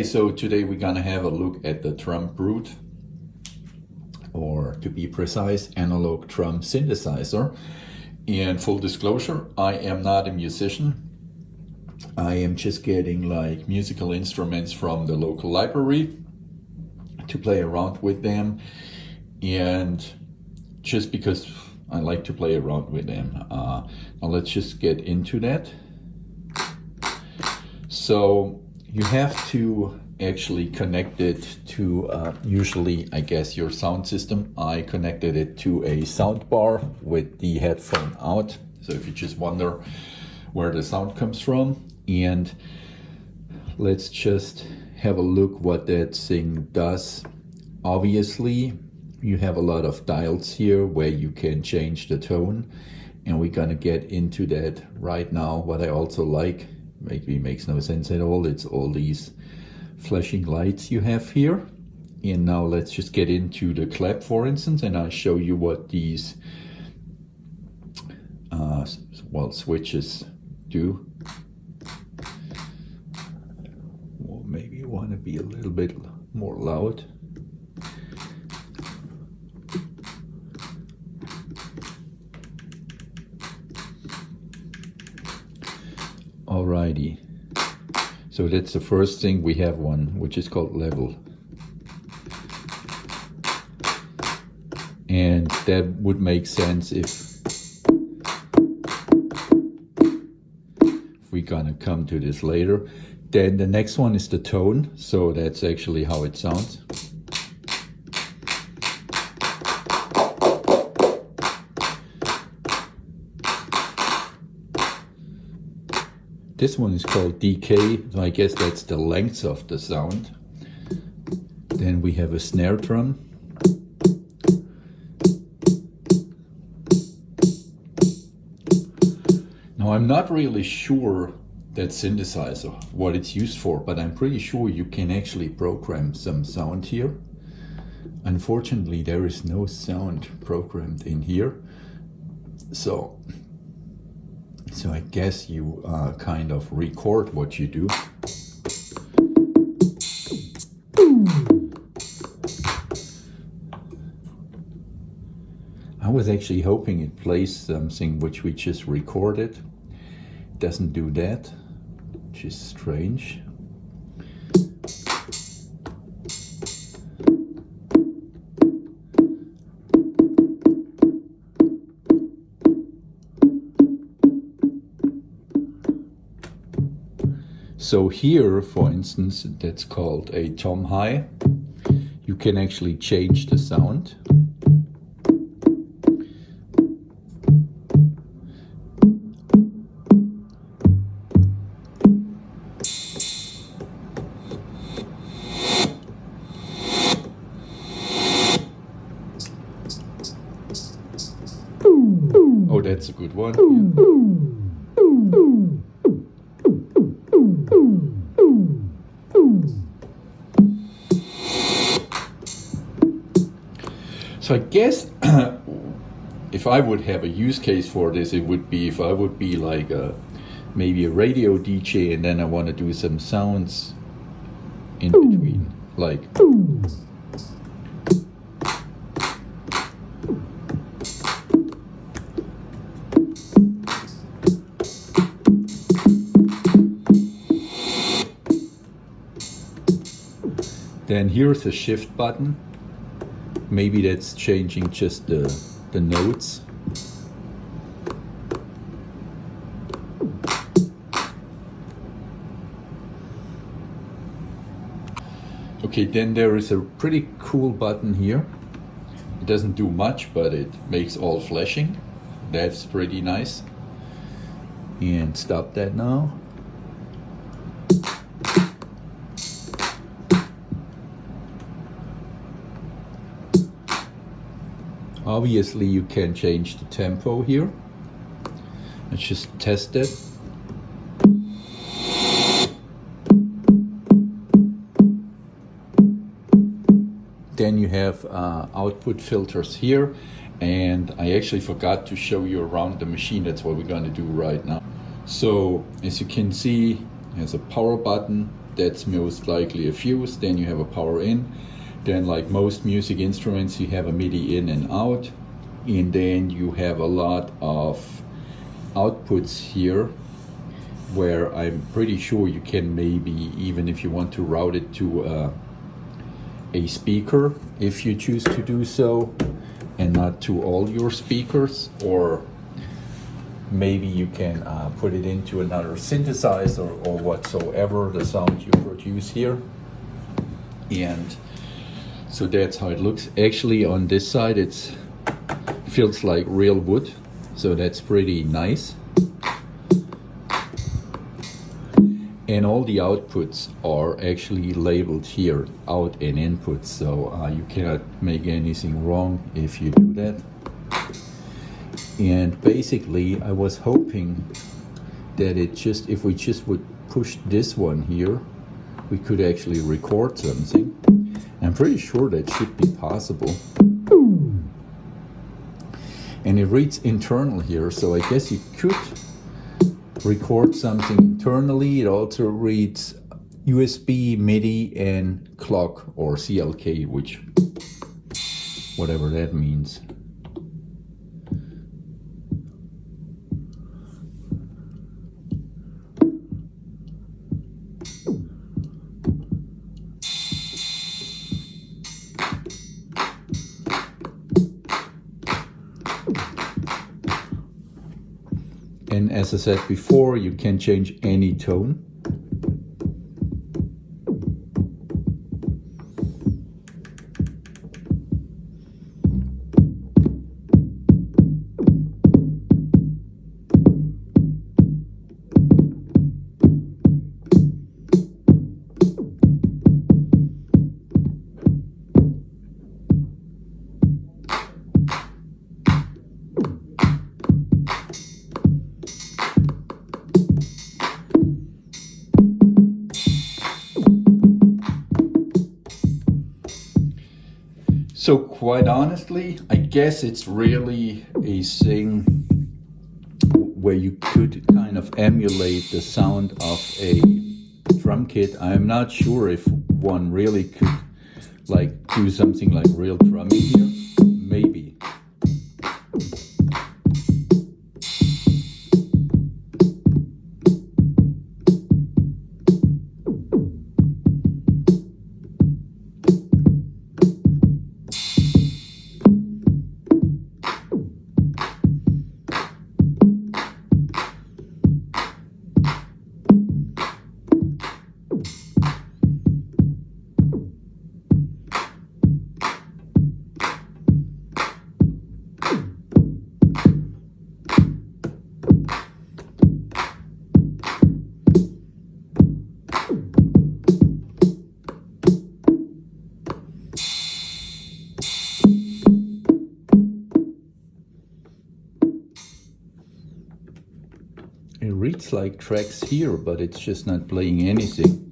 so today we're gonna have a look at the DrumBrute, or to be precise, analog drum synthesizer. And full disclosure, I am not a musician. I am just getting like musical instruments from the local library to play around with them, and just because I like to play around with them. Now let's just get into that. So you have to actually connect it to, usually I guess, your sound system. I connected it to a sound bar with the headphone out. So if you just wonder where the sound comes from, and let's just have a look what that thing does. Obviously, you have a lot of dials here where you can change the tone, and we're gonna get into that right now. What I also like, maybe makes no sense at all, it's all these flashing lights you have here. And now let's just get into the clap, for instance, and I'll show you what these switches do. Well, maybe you want to be a little bit more loud. Alrighty, so that's the first thing. We have one which is called level, and that would make sense if we're gonna come to this later. Then the next one is the tone, so that's actually how it sounds. This one is called decay, so I guess that's the length of the sound. Then we have a snare drum. Now I'm not really sure that synthesizer, what it's used for, but I'm pretty sure you can actually program some sound here. Unfortunately, there is no sound programmed in here. So I guess you kind of record what you do. I was actually hoping it plays something which we just recorded. It doesn't do that, which is strange. So here, for instance, that's called a tom high. You can actually change the sound. Oh, that's a good one. Yeah. So I guess if I would have a use case for this, it would be if I would be like maybe a radio DJ, and then I want to do some sounds in between, like. Then here's a shift button. Maybe that's changing just the notes. Okay, then there is a pretty cool button here. It doesn't do much, but it makes all flashing. That's pretty nice. And stop that now. Obviously you can change the tempo here. Let's just test it. Then you have output filters here, and I actually forgot to show you around the machine. That's what we're going to do right now. So as you can see, there's a power button, that's most likely a fuse. Then you have a power in. Then, like most music instruments, you have a MIDI in and out. And then you have a lot of outputs here, where I'm pretty sure you can maybe, even if you want to route it to a speaker, if you choose to do so, and not to all your speakers, or maybe you can put it into another synthesizer or whatsoever, the sound you produce here. And so that's how it looks. Actually, on this side, it feels like real wood, so that's pretty nice. And all the outputs are actually labeled here, out and input, so you cannot make anything wrong if you do that. And basically, I was hoping that if we just would push this one here, we could actually record something. I'm pretty sure that should be possible. And it reads internal here, so I guess you could record something internally. It also reads USB, MIDI, and clock, or CLK, which, whatever that means. And as I said before, you can change any tone. So quite honestly, I guess it's really a thing where you could kind of emulate the sound of a drum kit. I'm not sure if one really could like do something like real drumming here. Maybe. It reads like tracks here, but it's just not playing anything.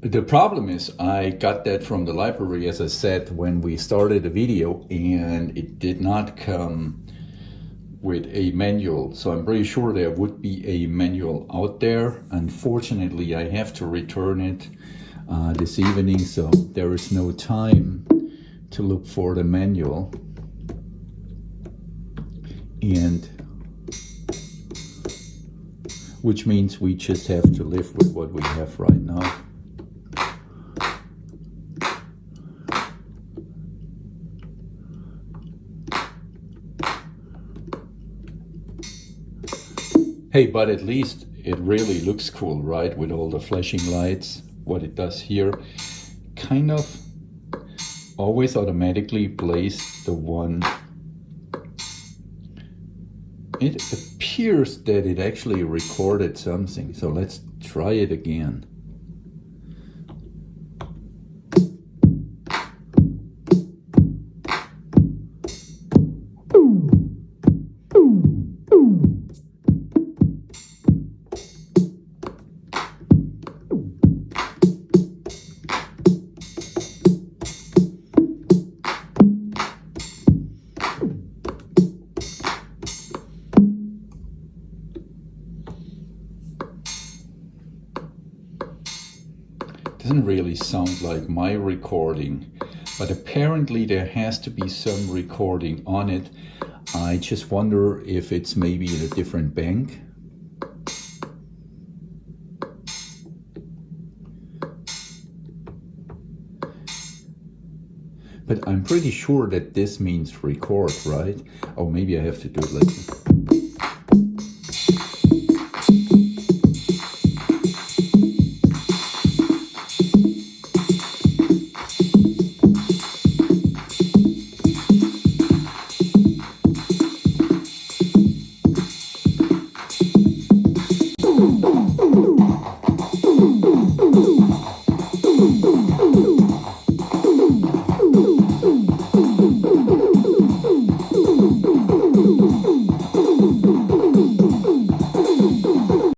The problem is I got that from the library, as I said, when we started the video, and it did not come with a manual. So I'm pretty sure there would be a manual out there. Unfortunately, I have to return it this evening, so there is no time to look for the manual. And which means we just have to live with what we have right now. Hey, but at least it really looks cool, right? With all the flashing lights. What it does here kind of always automatically plays the one. It appears that it actually recorded something, so let's try it again. Doesn't really sound like my recording, but apparently there has to be some recording on it. I just wonder if it's maybe in a different bank. But I'm pretty sure that this means record, right? Oh, maybe I have to do it like this.